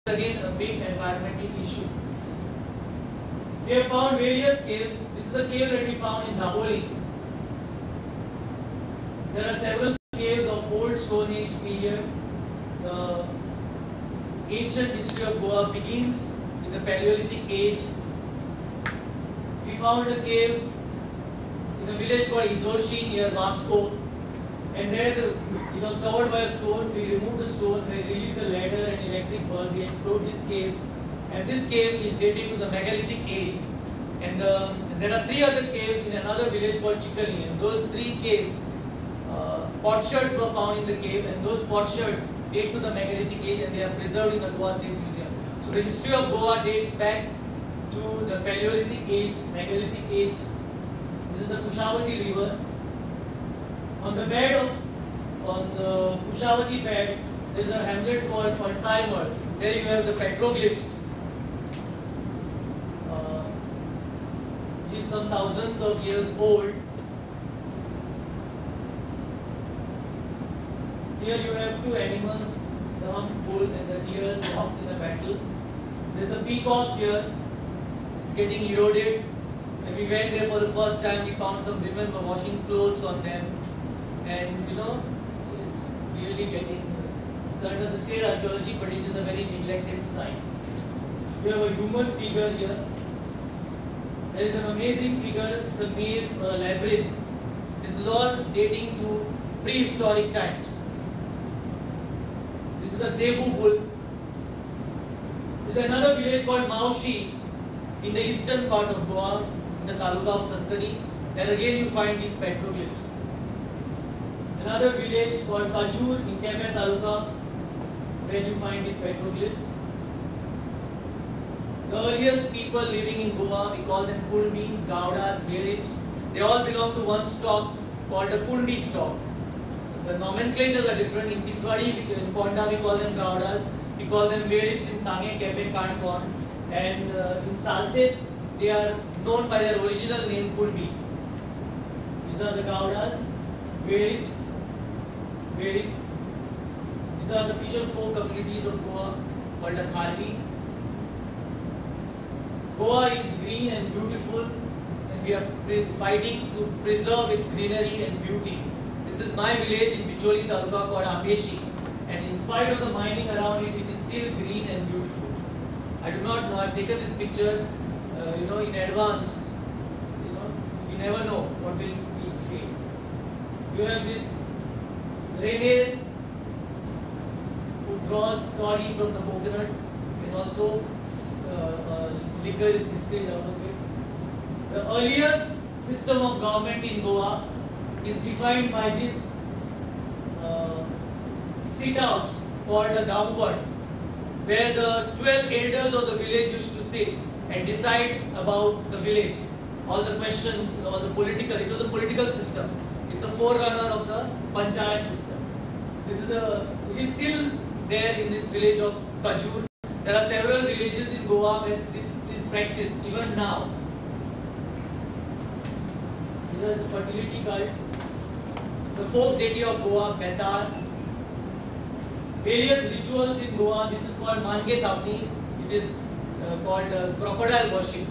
again a big environmental issue. We have found various caves. This is a cave that we found in Napoli. There are several caves of old Stone Age period. The ancient history of Goa begins with the Paleolithic age. We found a cave in a village called Izorshi near Vasco, and there it was covered by a stone. We removed the stone, we released a ladder and electric bulb. We explored this cave, and this cave is dated to the megalithic age. And there are three other caves in another village called Chikali, and those three caves, potsherds were found in the cave, and those potsherds date to the megalithic age, and they are preserved in the Goa State Museum. So the history of Goa dates back to the Paleolithic age, megalithic age. This is the Kushavati river. On the Kushavati bed, there is a hamlet called Pansaimar. There you have the petroglyphs, which is some thousands of years old. Here you have two animals, the humped bull and the deer locked in a battle. There is a peacock here. It's getting eroded. When we went there for the first time, we found some women were washing clothes on them. And it's really getting, it's under the state archaeology, but it is a very neglected site. We have a human figure here. There is an amazing figure, it's a maze, a labyrinth. This is all dating to prehistoric times. This is a Zebu bull. There is another village called Maushi in the eastern part of Goa, in the taluka of Santani. There again you find these petroglyphs. Another village called Kajur in Kepe Taluka, where you find these petroglyphs. The earliest people living in Goa, we call them Kulmis, Gaudas, Velips. They all belong to one stock called the Kulmi stock. The nomenclatures are different. In Tiswadi, in Ponda, we call them Gaudas. We call them Velips in Sange, Kepe, Kanakon. And in Salset, they are known by their original name, Kulmis. These are the Gaudas, Velips, Velip. These are the fisher folk communities of Goa called the Kharvi. Goa is green and beautiful, and we are fighting to preserve its greenery and beauty. This is my village in Bicholi Taluka called Ambeshi, and in spite of the mining around it, it is still green and beautiful. I do not know, I have taken this picture in advance. You never know what will be its fate. You have this Rainier who draws toddy from the coconut, and also liquor is distilled out of it. The earliest system of government in Goa is defined by this sit-outs called the Gaupad, where the 12 elders of the village used to sit and decide about the village, all the questions, all the political, it was a political system. It's a forerunner of the Panchayat system. It is still there in this village of Kajur. There are several villages in Goa where this is practiced even now. These are the fertility cults. The folk deity of Goa, Betar. Various rituals in Goa. This is called Mange Thapni. It is called crocodile worship.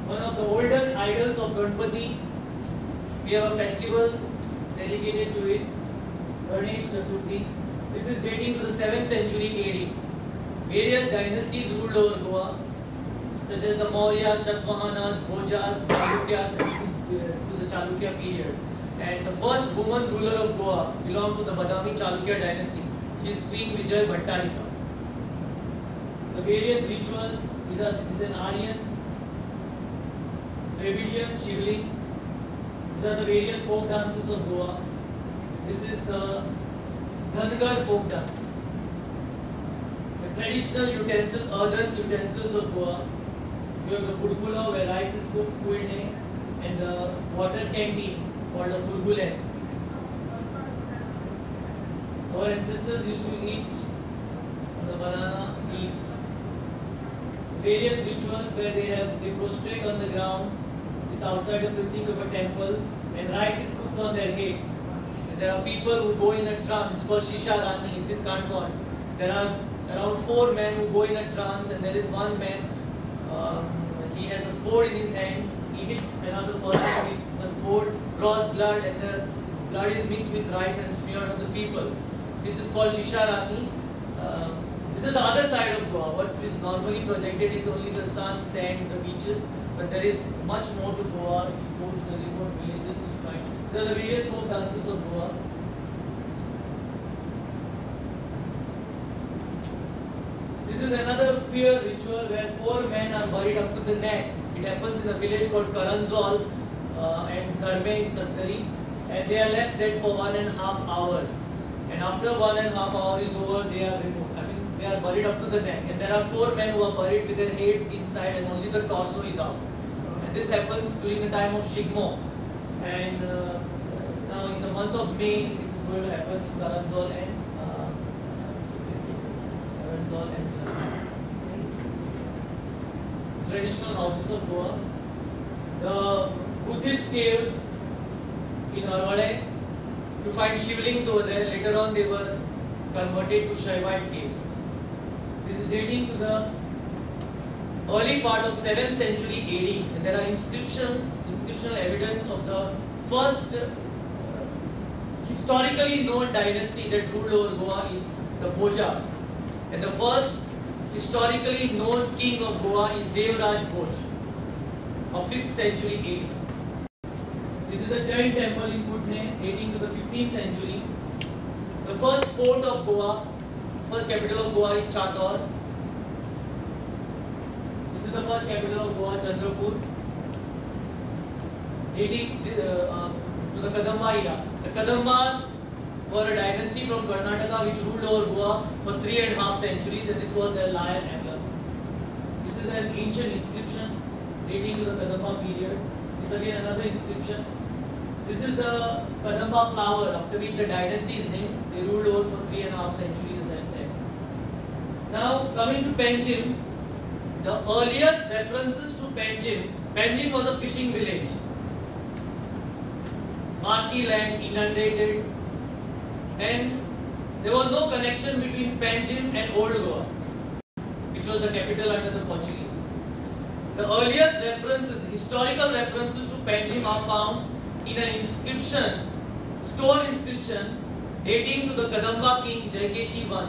One of the oldest idols of Ganpati. We have a festival dedicated to it, Ganesh Chaturthi. This is dating to the 7th century AD. Various dynasties ruled over Goa, such as the Mauryas, Shatvahanas, Bhojas, Chalukyas, and this is to the Chalukya period. And the first woman ruler of Goa belonged to the Badami Chalukya dynasty. She is Queen Vijay Bhattarika. The various rituals, this is an Aryan, Dravidian, Shivling. These are the various folk dances of Goa. This is the Dhangar folk dance. The traditional utensils, earthen utensils of Goa. You have the Purkula where rice is cooked, puilne, and the water canteen called the Purgulen. Our ancestors used to eat the banana leaf. Various rituals where they prostrate on the ground. It's outside the precinct of a temple, and rice is cooked on their heads. And there are people who go in a trance. It's called Shisha Rani. It's in Kanakon. There are around 4 men who go in a trance, and there is one man, he has a sword in his hand, he hits another person with the sword, draws blood, and the blood is mixed with rice and smeared on the people. This is called Shisharani. This is the other side of Goa. What is normally projected is only the sun, sand, the beaches, but there is much more to Goa. If you go to the remote villages, you find there are the various folk dances of Goa. This is another queer ritual where 4 men are buried up to the neck. It happens in a village called Karanzol and Zarme in Santari, and they are left dead for 1.5 hours. And after 1.5 hours is over, they are removed. They are buried up to the neck, and there are 4 men who are buried with their heads inside, and only the torso is out. And this happens during the time of Shigmo. And now in the month of May, this is going to happen in Karanzol and traditional houses of Goa. The Buddhist caves in Arwade, you find shivlings over there. Later on, they were converted to Shaivite caves. This is dating to the early part of 7th century AD, and there are inscriptional evidence of the first historically known dynasty that ruled over Goa is the Bhojas, and the first historically known king of Goa is Devraj Bhoj of 5th century AD. This is a Jain temple in Putne dating to the 15th century. The first fort of Goa, first capital of Goa is Chador. This is the first capital of Goa, Chandrapur, dating to the Kadamba era. The Kadambas were a dynasty from Karnataka which ruled over Goa for 3.5 centuries, and this was their lion emblem. This is an ancient inscription dating to the Kadamba period. This is again another inscription. This is the Kadamba flower after which the dynasty is named. They ruled over for 3.5 centuries, as I said. Now coming to Panjim, the earliest references to Panjim was a fishing village. Marshy land, inundated, and there was no connection between Panjim and Old Goa, which was the capital under the Portuguese. The earliest references, historical references to Panjim are found in an inscription, stone inscription, dating to the Kadamba king Jaikeshi I.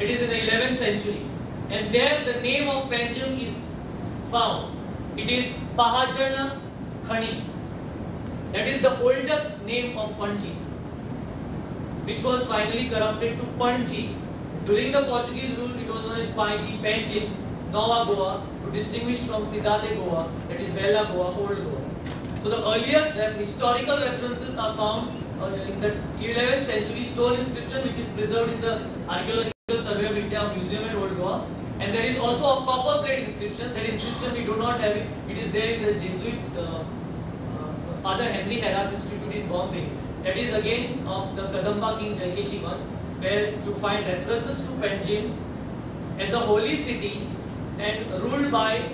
It is in the 11th century, and there the name of Panjim is found. It is Pahajana Khani. That is the oldest name of Panji, which was finally corrupted to Panji. During the Portuguese rule, it was known as Panjim, Nova Goa, to distinguish from Cidade Goa, that is Vella Goa, Old Goa. So the earliest historical references are found in the 11th century stone inscription, which is preserved in the Archaeological Survey of India Museum at Old Goa. And there is also a copper plate inscription. That inscription we do not have it. It is there in the Jesuits, Father Henry Harras Institute in Bombay. That is again of the Kadamba king Jaikeshi I, where you find references to Panjim as a holy city and ruled by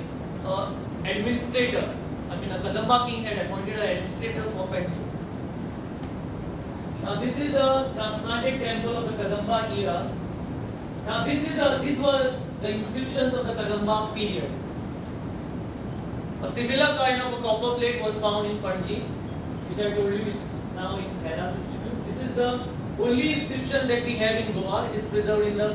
administrator. A Kadamba king had appointed an administrator for Panjim. Now this is the transplanted temple of the Kadamba era. Now these were the inscriptions of the Kadamba period. A similar kind of a copper plate was found in Panji, which I told you is now in Harras Institute. This is the only inscription that we have in Goa. It is preserved in the